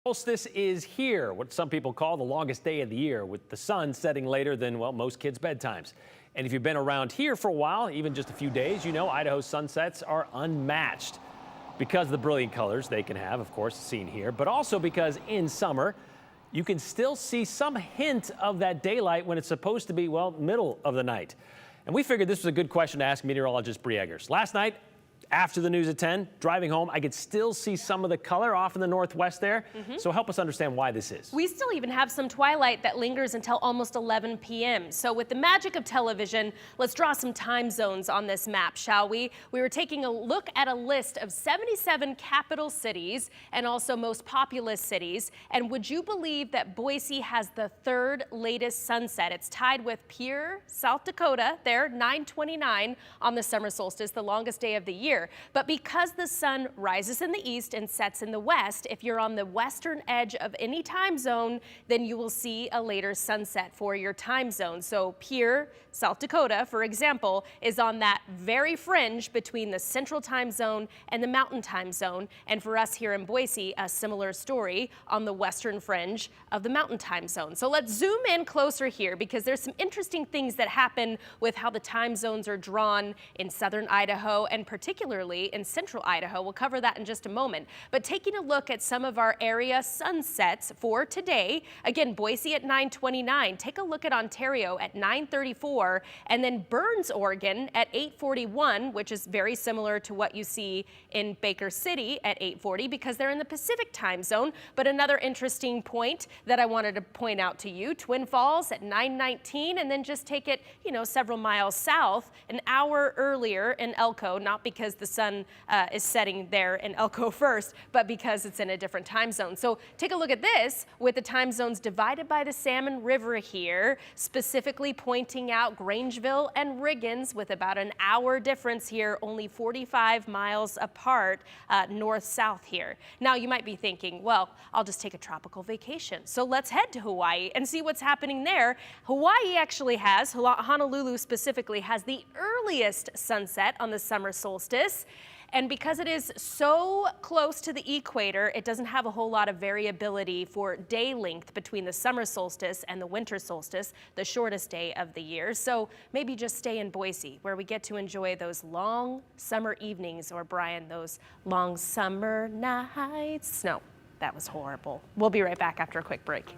Solstice is here, what some people call the longest day of the year, with the sun setting later than, well, most kids' bedtimes. And if you've been around here for a while, even just a few days, you know Idaho sunsets are unmatched because of the brilliant colors they can have, of course, seen here, but also because in summer, you can still see some hint of that daylight when it's supposed to be, well, middle of the night. And we figured this was a good question to ask meteorologist Bri Eggers. Last night, after the news at 10, driving home, I could still see some of the color off in the northwest there. So help us understand why this is. We still even have some twilight that lingers until almost 11 p.m. So with the magic of television, let's draw some time zones on this map, shall we? We were taking a look at a list of 77 capital cities and also most populous cities. And would you believe that Boise has the third latest sunset? It's tied with Pierre, South Dakota, there, 9:29 on the summer solstice, the longest day of the year. But because the sun rises in the east and sets in the west, if you're on the western edge of any time zone, then you will see a later sunset for your time zone. So Pierre, South Dakota, for example, is on that very fringe between the central time zone and the mountain time zone. And for us here in Boise, a similar story on the western fringe of the mountain time zone. So let's zoom in closer here because there's some interesting things that happen with how the time zones are drawn in southern Idaho and particularly in central Idaho. We'll cover that in just a moment. But taking a look at some of our area sunsets for today, again, Boise at 9:29. Take a look at Ontario at 9:34, and then Burns, Oregon at 8:41, which is very similar to what you see in Baker City at 8:40 because they're in the Pacific time zone. But another interesting point that I wanted to point out to you, Twin Falls at 9:19, and then just take it, several miles south, an hour earlier in Elko, not because the sun is setting there in Elko first, but because it's in a different time zone. So take a look at this with the time zones divided by the Salmon River here, specifically pointing out Grangeville and Riggins with about an hour difference here, only 45 miles apart, north-south here. Now you might be thinking, well, I'll just take a tropical vacation. So let's head to Hawaii and see what's happening there. Hawaii actually has, Honolulu specifically, has the earliest sunset on the summer solstice. And because it is so close to the equator, it doesn't have a whole lot of variability for day length between the summer solstice and the winter solstice, the shortest day of the year. So maybe just stay in Boise, where we get to enjoy those long summer evenings, or Brian, those long summer nights. No, that was horrible. We'll be right back after a quick break.